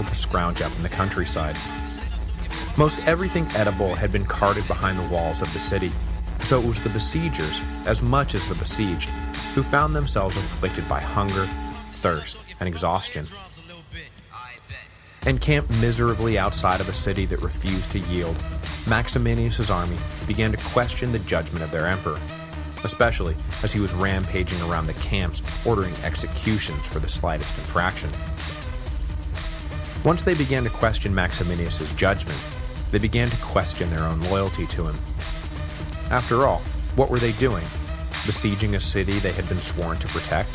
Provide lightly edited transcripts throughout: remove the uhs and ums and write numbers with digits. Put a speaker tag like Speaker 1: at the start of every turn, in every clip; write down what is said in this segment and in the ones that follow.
Speaker 1: to scrounge up in the countryside. Most everything edible had been carted behind the walls of the city, so it was the besiegers, as much as the besieged, who found themselves afflicted by hunger, thirst, and exhaustion. Encamped miserably outside of a city that refused to yield, Maximinius' army began to question the judgment of their emperor, especially as he was rampaging around the camps ordering executions for the slightest infraction. Once they began to question Maximinius' judgment, they began to question their own loyalty to him. After all, what were they doing? Besieging a city they had been sworn to protect?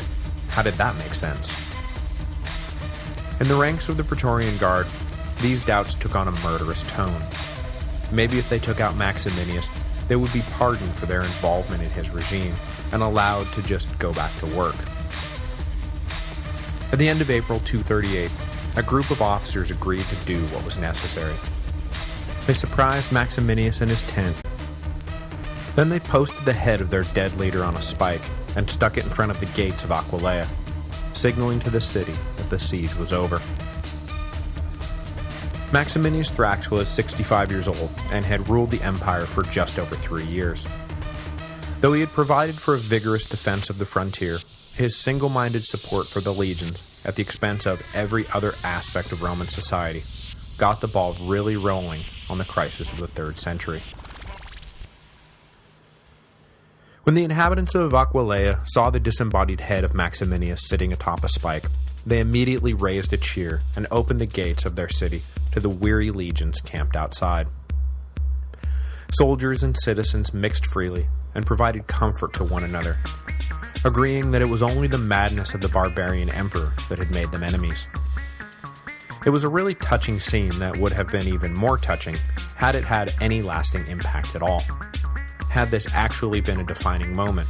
Speaker 1: How did that make sense? In the ranks of the Praetorian Guard, these doubts took on a murderous tone. Maybe if they took out Maximinius, they would be pardoned for their involvement in his regime and allowed to just go back to work. At the end of April 238, a group of officers agreed to do what was necessary. They surprised Maximinius in his tent. Then they posted the head of their dead leader on a spike and stuck it in front of the gates of Aquileia, signaling to the city that the siege was over. Maximinius Thrax was 65 years old and had ruled the empire for just over 3 years. Though he had provided for a vigorous defense of the frontier, his single-minded support for the legions, at the expense of every other aspect of Roman society, got the ball really rolling on the crisis of the 3rd century. When the inhabitants of Aquileia saw the disembodied head of Maximinius sitting atop a spike, they immediately raised a cheer and opened the gates of their city to the weary legions camped outside. Soldiers and citizens mixed freely and provided comfort to one another, agreeing that it was only the madness of the barbarian emperor that had made them enemies. It was a really touching scene that would have been even more touching had it had any lasting impact at all. Had this actually been a defining moment,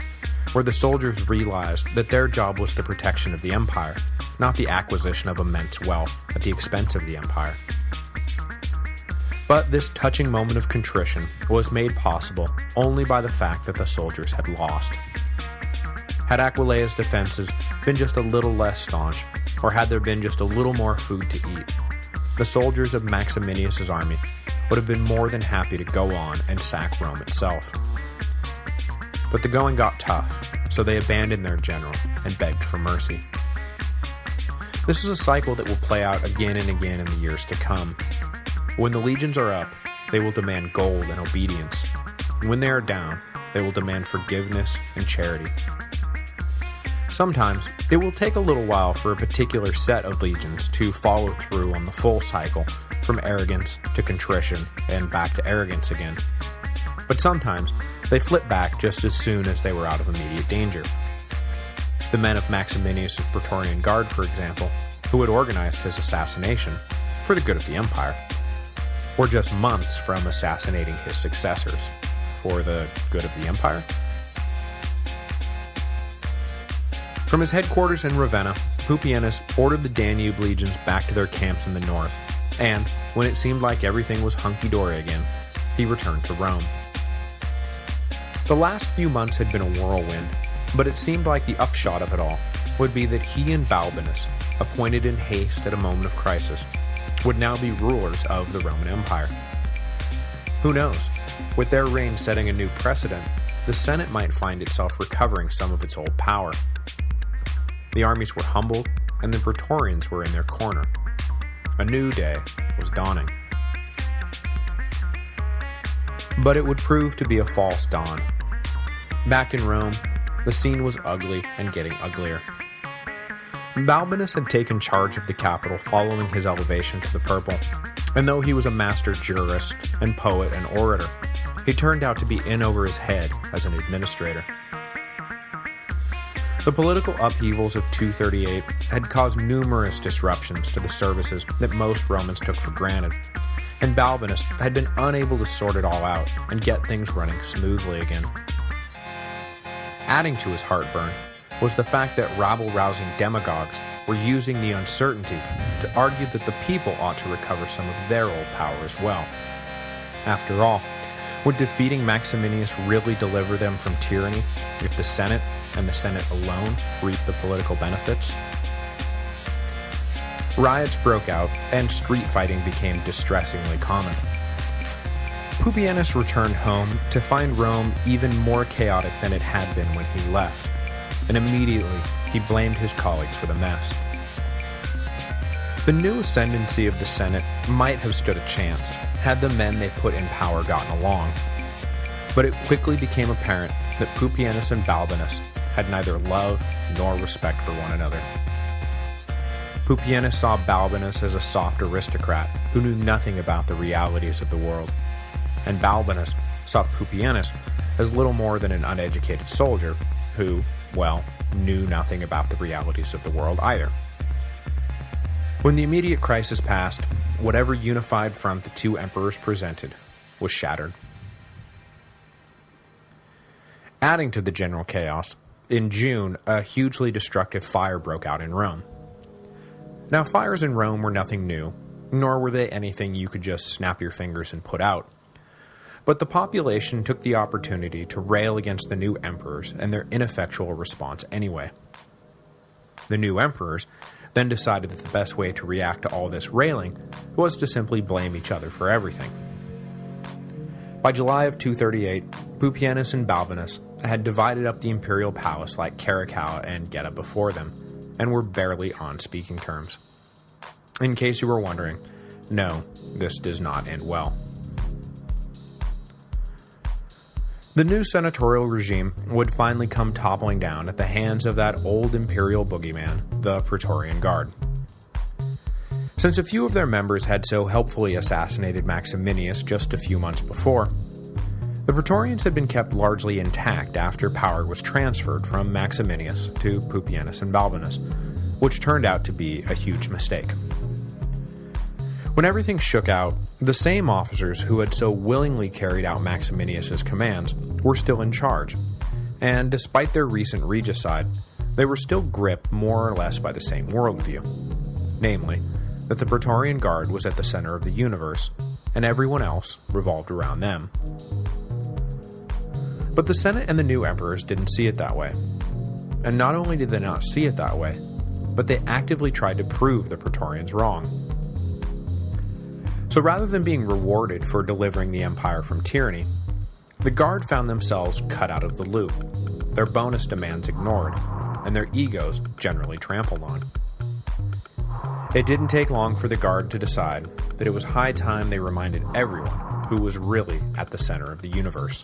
Speaker 1: where the soldiers realized that their job was the protection of the empire, not the acquisition of immense wealth at the expense of the empire. But this touching moment of contrition was made possible only by the fact that the soldiers had lost. Had Aquileia's defenses been just a little less staunch, or had there been just a little more food to eat, the soldiers of Maximinius' army would have been more than happy to go on and sack Rome itself. But the going got tough, so they abandoned their general and begged for mercy. This is a cycle that will play out again and again in the years to come. When the legions are up, they will demand gold and obedience. And when they are down, they will demand forgiveness and charity. Sometimes, it will take a little while for a particular set of legions to follow through on the full cycle, from arrogance to contrition and back to arrogance again. But sometimes, they flip back just as soon as they were out of immediate danger. The men of Maximinius' Praetorian Guard, for example, who had organized his assassination for the good of the empire, were just months from assassinating his successors for the good of the empire. From his headquarters in Ravenna, Pupienus ordered the Danube legions back to their camps in the north, and, when it seemed like everything was hunky-dory again, he returned to Rome. The last few months had been a whirlwind, but it seemed like the upshot of it all would be that he and Balbinus, appointed in haste at a moment of crisis, would now be rulers of the Roman Empire. Who knows? With their reign setting a new precedent, the Senate might find itself recovering some of its old power. The armies were humbled, and the Praetorians were in their corner. A new day was dawning. But it would prove to be a false dawn. Back in Rome, the scene was ugly and getting uglier. Balbinus had taken charge of the capital following his elevation to the purple, and though he was a master jurist and poet and orator, he turned out to be in over his head as an administrator. The political upheavals of 238 had caused numerous disruptions to the services that most Romans took for granted, and Balbinus had been unable to sort it all out and get things running smoothly again. Adding to his heartburn was the fact that rabble-rousing demagogues were using the uncertainty to argue that the people ought to recover some of their old power as well. After all, would defeating Maximinius really deliver them from tyranny if the Senate, and the Senate alone, reaped the political benefits? Riots broke out, and street fighting became distressingly common. Pupienus returned home to find Rome even more chaotic than it had been when he left, and immediately he blamed his colleagues for the mess. The new ascendancy of the Senate might have stood a chance had the men they put in power gotten along, but it quickly became apparent that Pupienus and Balbinus had neither love nor respect for one another. Pupienus saw Balbinus as a soft aristocrat who knew nothing about the realities of the world, and Balbinus saw Pupienus as little more than an uneducated soldier who, well, knew nothing about the realities of the world either. When the immediate crisis passed, whatever unified front the two emperors presented was shattered. Adding to the general chaos, in June, a hugely destructive fire broke out in Rome. Now, fires in Rome were nothing new, nor were they anything you could just snap your fingers and put out. But the population took the opportunity to rail against the new emperors and their ineffectual response anyway. The new emperors then decided that the best way to react to all this railing was to simply blame each other for everything. By July of 238, Pupienus and Balbinus had divided up the imperial palace like Caracalla and Geta before them, and were barely on speaking terms. In case you were wondering, no, this does not end well. The new senatorial regime would finally come toppling down at the hands of that old imperial boogeyman, the Praetorian Guard. Since a few of their members had so helpfully assassinated Maximinius just a few months before, the Praetorians had been kept largely intact after power was transferred from Maximinius to Pupienus and Balbinus, which turned out to be a huge mistake. When everything shook out, the same officers who had so willingly carried out Maximinius's commands were still in charge, and despite their recent regicide, they were still gripped more or less by the same worldview, namely, that the Praetorian Guard was at the center of the universe, and everyone else revolved around them. But the Senate and the new emperors didn't see it that way. And not only did they not see it that way, but they actively tried to prove the Praetorians wrong. So rather than being rewarded for delivering the empire from tyranny, the Guard found themselves cut out of the loop, their bonus demands ignored, and their egos generally trampled on. It didn't take long for the Guard to decide that it was high time they reminded everyone who was really at the center of the universe.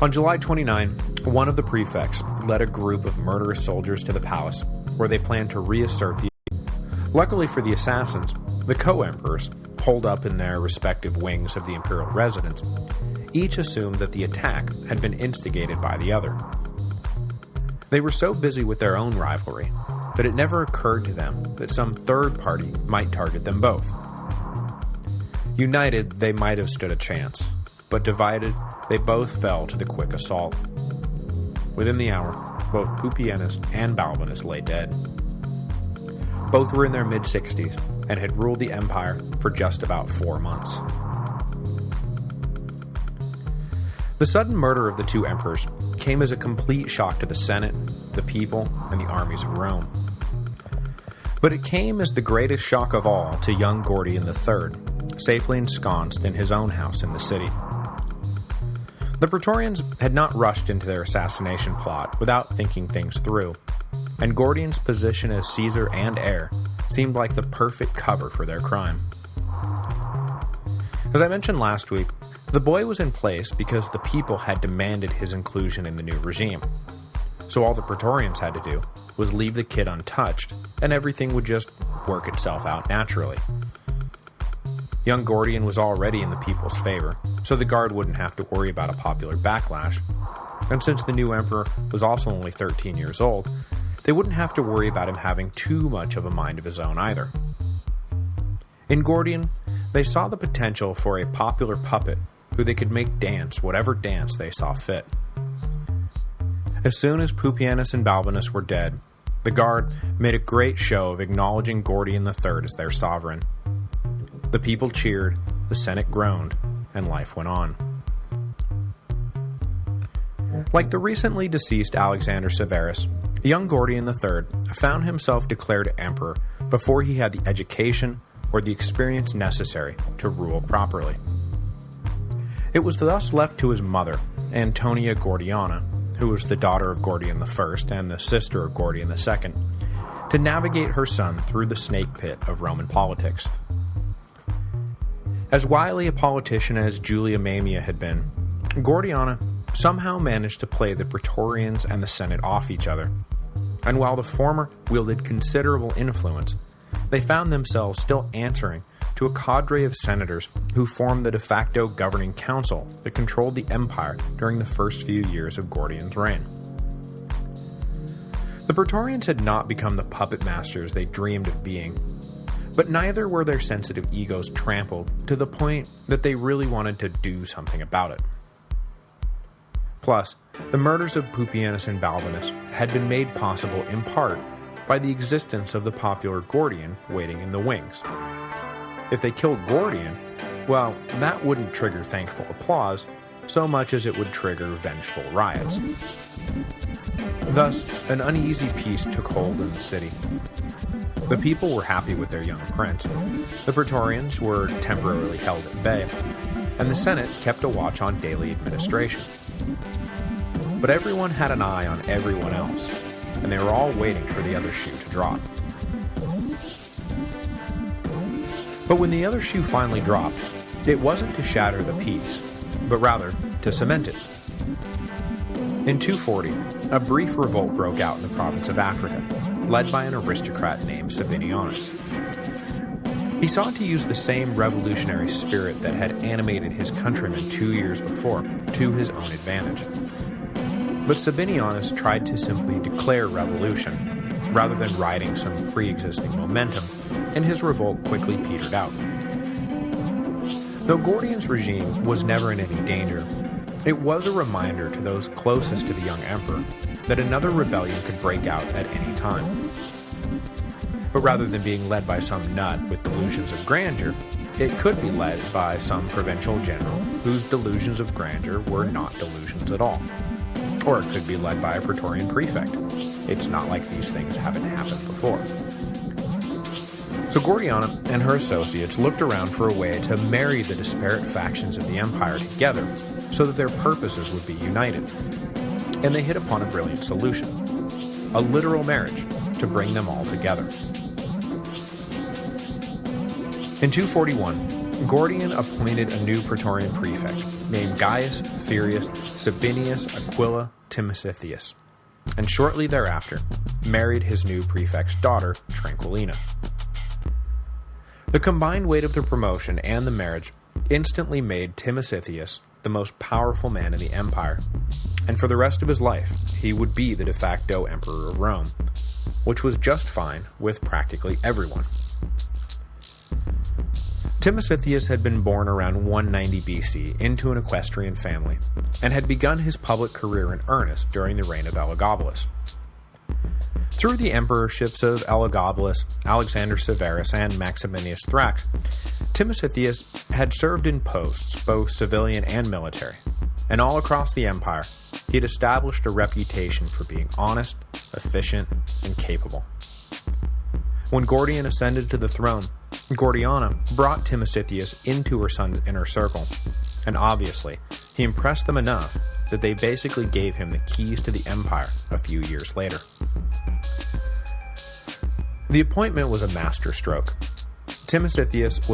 Speaker 1: On July 29, one of the prefects led a group of murderous soldiers to the palace, where they planned to reassert the... Luckily for the assassins, the co-emperors, holed up in their respective wings of the imperial residence, each assumed that the attack had been instigated by the other. They were so busy with their own rivalry that it never occurred to them that some third party might target them both. United, they might have stood a chance, but divided, they both fell to the quick assault. Within the hour, both Pupienus and Balbinus lay dead. Both were in their mid-60s and had ruled the empire for just about 4 months. The sudden murder of the two emperors came as a complete shock to the Senate, the people, and the armies of Rome. But it came as the greatest shock of all to young Gordian III, safely ensconced in his own house in the city. The Praetorians had not rushed into their assassination plot without thinking things through, and Gordian's position as Caesar and heir seemed like the perfect cover for their crime. As I mentioned last week, the boy was in place because the people had demanded his inclusion in the new regime. So all the Praetorians had to do was leave the kid untouched, and everything would just work itself out naturally. Young Gordian was already in the people's favor, so the Guard wouldn't have to worry about a popular backlash, and since the new emperor was also only 13 years old, they wouldn't have to worry about him having too much of a mind of his own either. In Gordian, they saw the potential for a popular puppet who they could make dance whatever dance they saw fit. As soon as Pupienus and Balbinus were dead, the Guard made a great show of acknowledging Gordian III as their sovereign. The people cheered, the Senate groaned, and life went on. Like the recently deceased Alexander Severus, Young Gordian III found himself declared emperor before he had the education or the experience necessary to rule properly. It was thus left to his mother, Antonia Gordiana, who was the daughter of Gordian I and the sister of Gordian II, to navigate her son through the snake pit of Roman politics. As wily a politician as Julia Mamaea had been, Gordiana somehow managed to play the Praetorians and the Senate off each other, and while the former wielded considerable influence, they found themselves still answering to a cadre of senators who formed the de facto governing council that controlled the empire during the first few years of Gordian's reign. The Praetorians had not become the puppet masters they dreamed of being, but neither were their sensitive egos trampled to the point that they really wanted to do something about it. Plus, the murders of Pupienus and Balbinus had been made possible in part by the existence of the popular Gordian waiting in the wings. If they killed Gordian, well, that wouldn't trigger thankful applause so much as it would trigger vengeful riots. Thus, an uneasy peace took hold in the city. The people were happy with their young prince, the Praetorians were temporarily held at bay, and the Senate kept a watch on daily administration. But everyone had an eye on everyone else, and they were all waiting for the other shoe to drop. But when the other shoe finally dropped, it wasn't to shatter the peace, but rather to cement it. In 240, a brief revolt broke out in the province of Africa, led by an aristocrat named Sabinianus. He sought to use the same revolutionary spirit that had animated his countrymen 2 years before to his own advantage. But Sabinianus tried to simply declare revolution, rather than riding some pre-existing momentum, and his revolt quickly petered out. Though Gordian's regime was never in any danger, it was a reminder to those closest to the young emperor that another rebellion could break out at any time. But rather than being led by some nut with delusions of grandeur, it could be led by some provincial general whose delusions of grandeur were not delusions at all. Or it could be led by a Praetorian prefect. It's not like these things haven't happened before. So Gordiana and her associates looked around for a way to marry the disparate factions of the empire together so that their purposes would be united. And they hit upon a brilliant solution, a literal marriage to bring them all together. In 241, Gordian appointed a new Praetorian prefect named Gaius Furius Sabinius Aquila Timesitheus, and shortly thereafter married his new prefect's daughter, Tranquillina. The combined weight of the promotion and the marriage instantly made Timesitheus the most powerful man in the empire, and for the rest of his life he would be the de facto emperor of Rome, which was just fine with practically everyone. Timesitheus had been born around 190 BC into an equestrian family, and had begun his public career in earnest during the reign of Elagabalus. Through the emperorships of Elagabalus, Alexander Severus, and Maximinius Thrax, Timesitheus had served in posts, both civilian and military, and all across the empire he had established a reputation for being honest, efficient, and capable. When Gordian ascended to the throne, Gordiana brought Timesitheus into her son's inner circle, and obviously, he impressed them enough that they basically gave him the keys to the empire a few years later. The appointment was a masterstroke. Timesitheus was